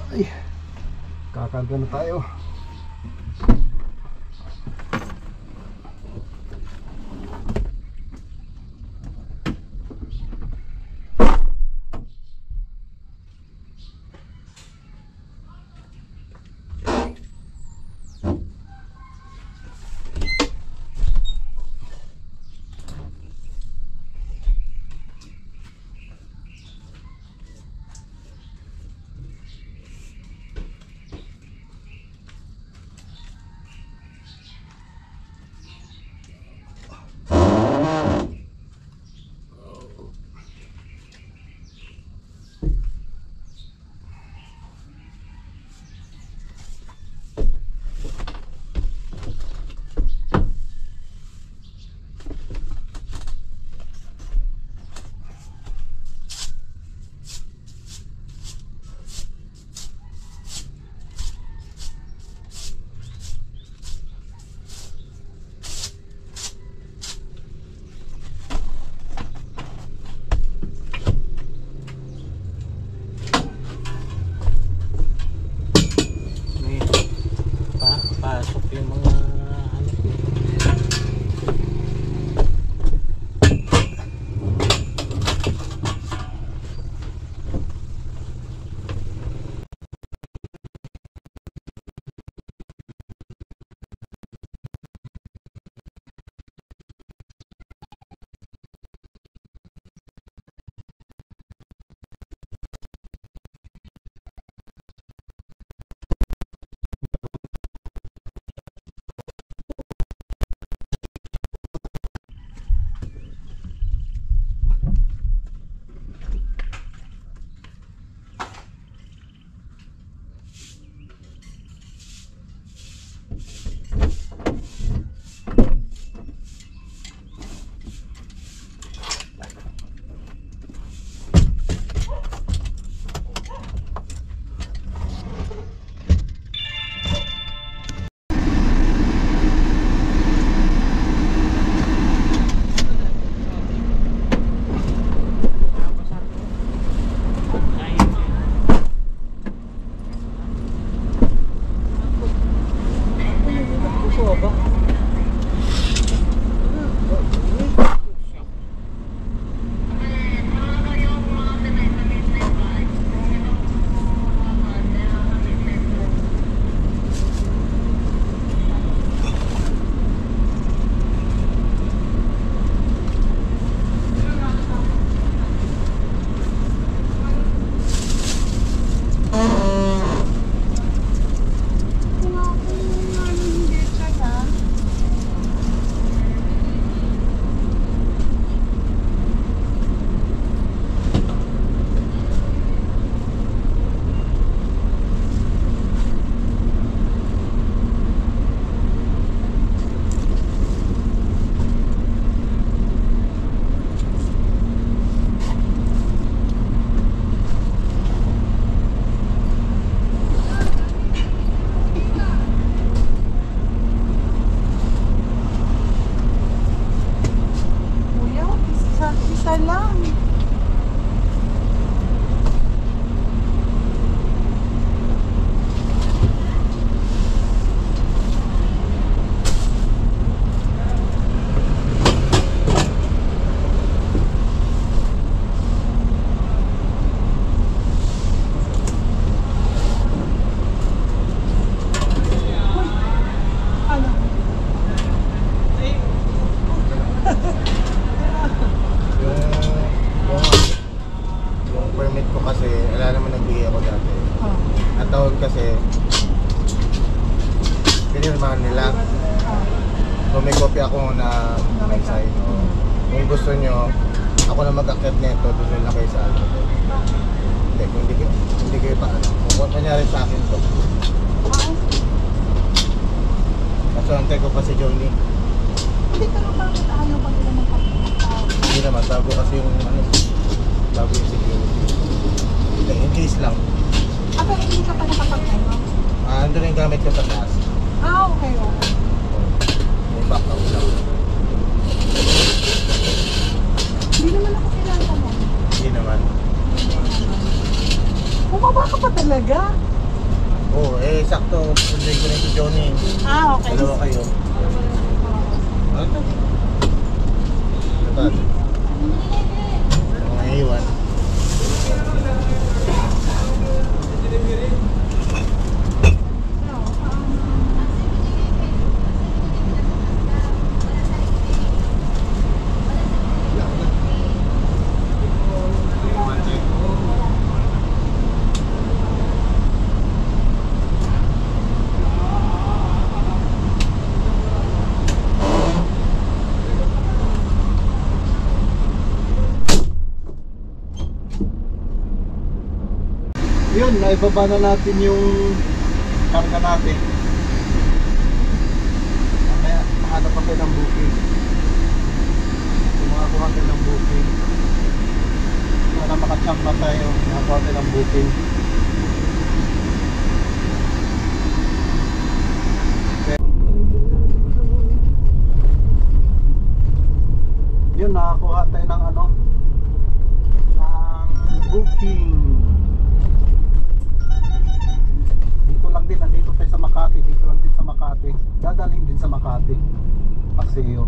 Ay, kakarga na tayo. Pasok yung mga ano. pinirmahan nila. So may copy ako na may sign. Kung gusto nyo, ako na mag-accept nito, doon na kayo sa ano. Hindi, kung hindi kayo pa ano. Kung kanyari sa akin to. Kaso antay ko pa si Johnny. Hindi, pero bakit ayaw pa nila magpapakita? Hindi naman, bago kasi yung ano, bago yung security. Hindi, in case lang. Pero hindi ka pa nakapag-ano? Ando na yung gamit ko sa taas. Okay, okay. May backup lang. Hindi naman ako kilala mo. Hindi naman. Bumaba ka pa talaga? Oo, sakto. Sunday ko na si Johnny. Ah, okay. Dalawa kayo. Ano to? Ano ba? Mga iwan. Yun, naibaba na natin yung karga natin. Kaya makahanap pa tayo ng booking. Kung makakuha tayo ng booking, para makachamba tayo, makakuha tayo ng booking. Yun, nakakuha tayo ng ano, ng booking. Nandito tayo sa Makati, dito lang din sa Makati. Dadalhin din sa Makati. Paseo.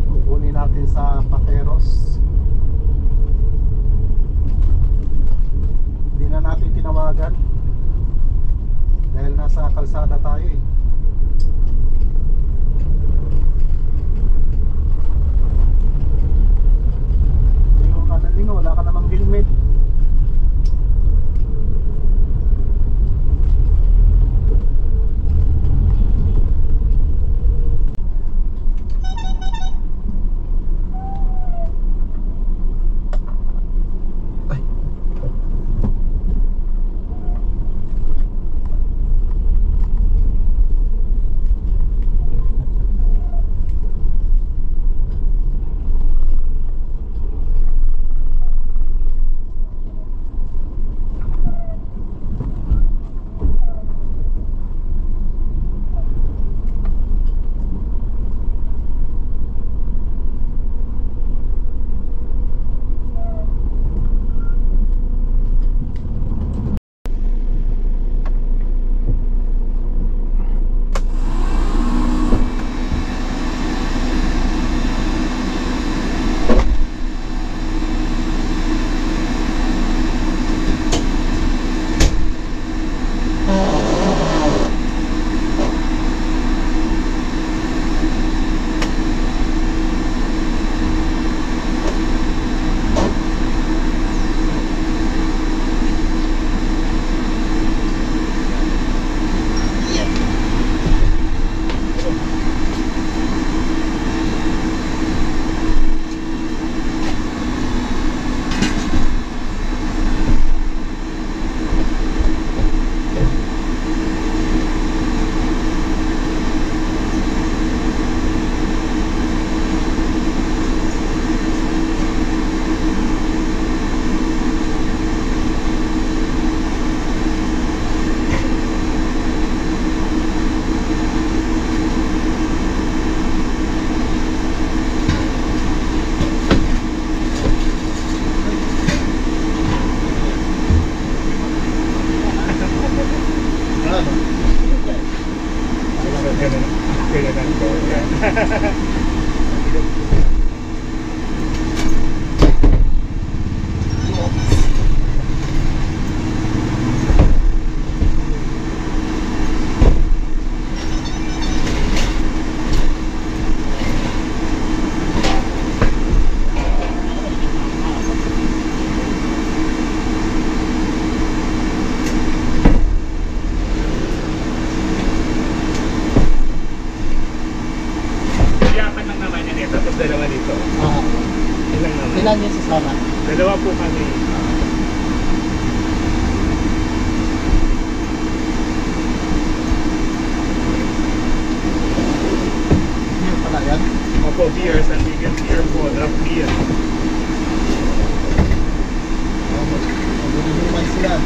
Kukunin natin sa Pateros. Hindi na natin tinawagan dahil nasa kalsada tayo eh. Lingo, wala ka namang helmet. Ilan yung sasama? Dalawa po kami. Beer pala yan? Opo, beer. San Miguel beer po. Draft beer. Magulinuman sila.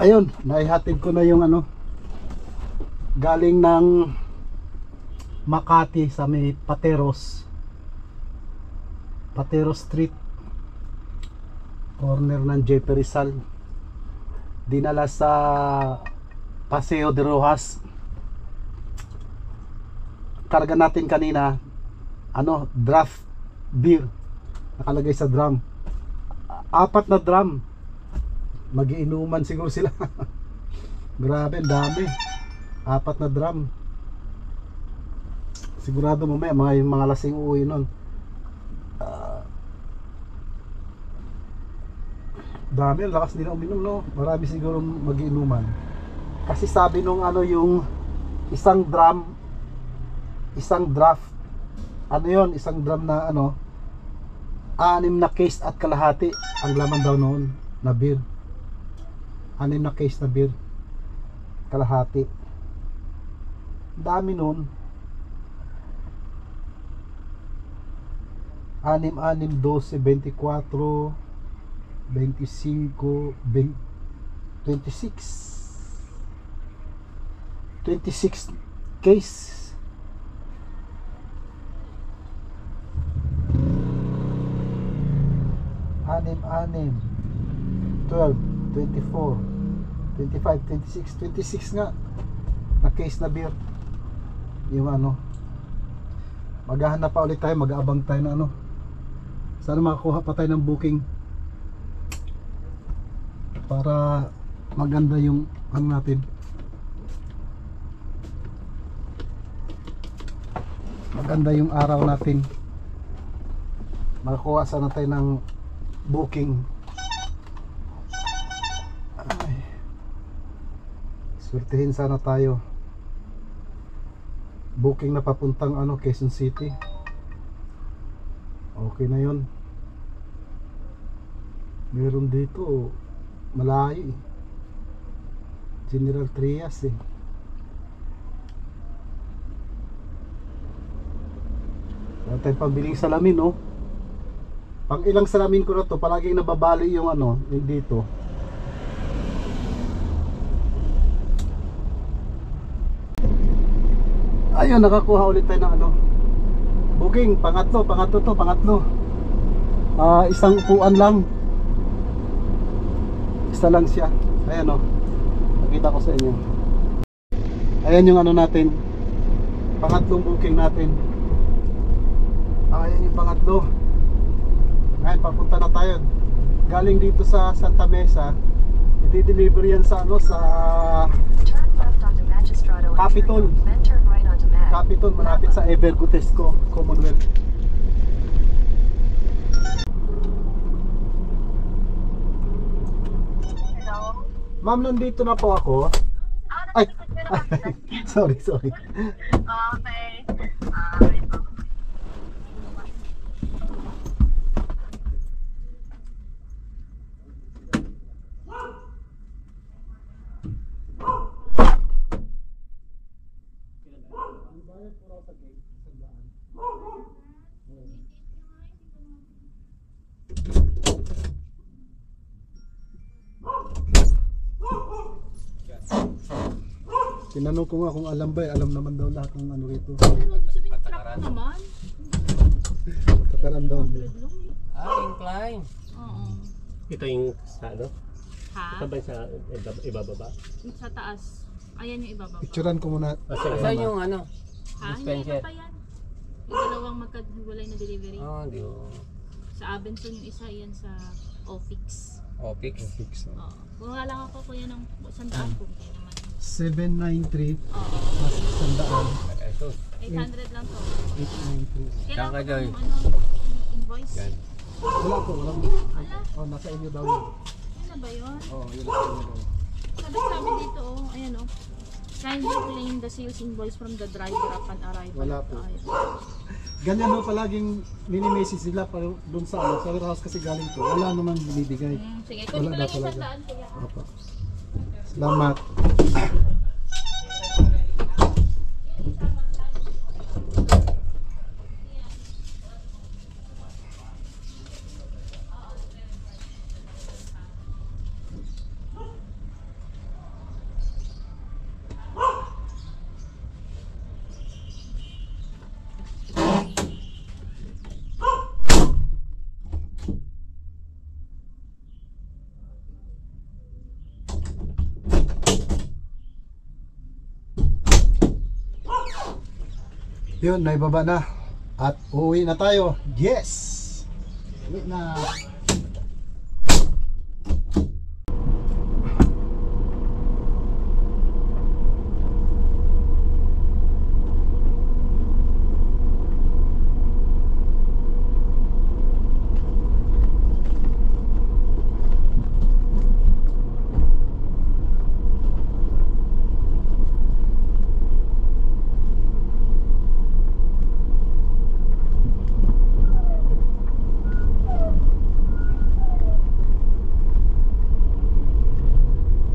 Ayun, naihatid ko na yung ano, galing ng Makati sa may Pateros Street, corner ng JP Rizal, dinala sa Paseo de Rojas. Karga natin kanina ano, draft beer, nakalagay sa drum, 4 na drum. Magiinuman siguro sila. Grabe, ang dami, 4 na drum. Sigurado mamaya mga lasing uuwi nun. Dami, ang lakas nila uminom, no? Marami siguro magiinuman. Kasi sabi nung ano, yung isang drum, isang draft, ano yon, isang drum na ano, 6 na case at kalahati ang laman daw noon na beer. 6 na case na beer, kalahati. Dami noon. 6, 12, 24, 25, 26 case. Anim, 12, 24, 25, 26 nga na case na beer. Yung ano, maghahanap pa ulit tayo, mag-aabang tayo na ano, sana makakuha pa tayo ng booking para maganda yung ano natin, maganda yung araw natin, makakuha sana tayo ng booking. Ay, swertihin sana tayo, booking na papuntang ano, Quezon City. Okay na yun. Meron dito malayo eh, General Trias eh. Wala tayong pambiling salamin, no? Pang ilang salamin ko na to, palaging nababali yung ano, yung dito. Ayun, nakakuha ulit tayo ng ano, booking, pangatlo. Isang upuan lang. Isa lang siya. Ayan, o. Nakita ko sa inyo. Ayan yung ano natin, pangatlong booking natin. Ayan yung pangatlo. Ngayon, papunta na tayo. Galing dito sa Santa Mesa, i-deliver yan sa ano, sa Capitol. Capitol, malapit sa Evergutesco, Commonwealth. Hello? Ma'am, nandito na po ako. Ay, sorry. Okay. Tinanong ko nga kung alam ba, alam naman daw lahat ng ano rito. Truck naman. Takaran daw. Incline. Oo. Ito yung sa ano? Ha? Ito ba yung sa ibababa? Sa taas. Ayan yung ibababa. Picturean ko muna. Saan yung ano? Ha? Hindi dispenser. pa yan. Yung dalawang magkahiwalay na delivery. Oh, di ko. Sa Abenson yung isa, yan sa Ofix. Opix. Fix. Oo. Kung nga lang ako kuya ng sandaan kung kaya naman. 793 Oo. mas sandaan. Ito. 800 lang to. 893. Kailangan Saan ka, ko Joy? ng ano, invoice. Yan. Wala po, walang. Oh, nasa inyo daw yun. Ano na ba yun? Oh, yun nasa inyo daw. Sabi dito, oh, ayan oh. Kindly claim the sales invoice from the driver upon arrival. Wala po. Ayun. Ganyan mo palaging mini-message sila pa doon sa ano, sa warehouse kasi galing to. Wala namang binibigay. Sige, kunin ko Wala lang yung talaga. sandaan kuya. Opo. Salamat. Yun, naibaba na. At uwi na tayo. Yes! Uwi na.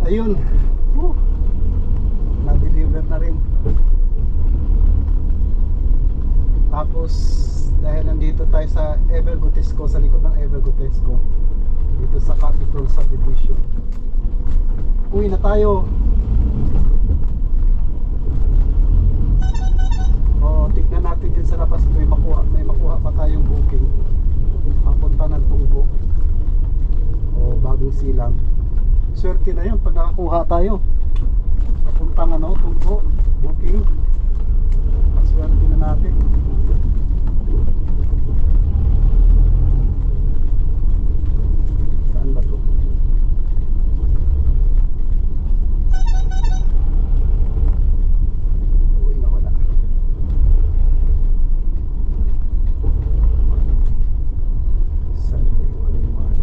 Ayun. Na-deliver na rin. Tapos dahil nandito tayo sa Evergotesco, sa likod ng Evergotesco, dito sa Capitol Subdivision, uwi na tayo. Tignan natin din sa labas, may makuha pa tayong booking papunta ng Tunggo o Bagong Silang. Swerte na yan pag nakakuha tayo papuntang Tunggo booking. Paswerte na natin. Saan ba to? Uy, nawala. Saan ba yung wala yung mga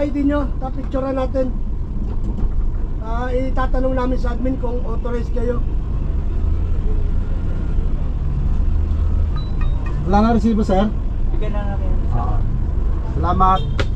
ID nyo, tapicturean natin. Itatanong namin sa admin kung authorized kayo. Wala na resibo, sir? Bigyan na namin. Salamat.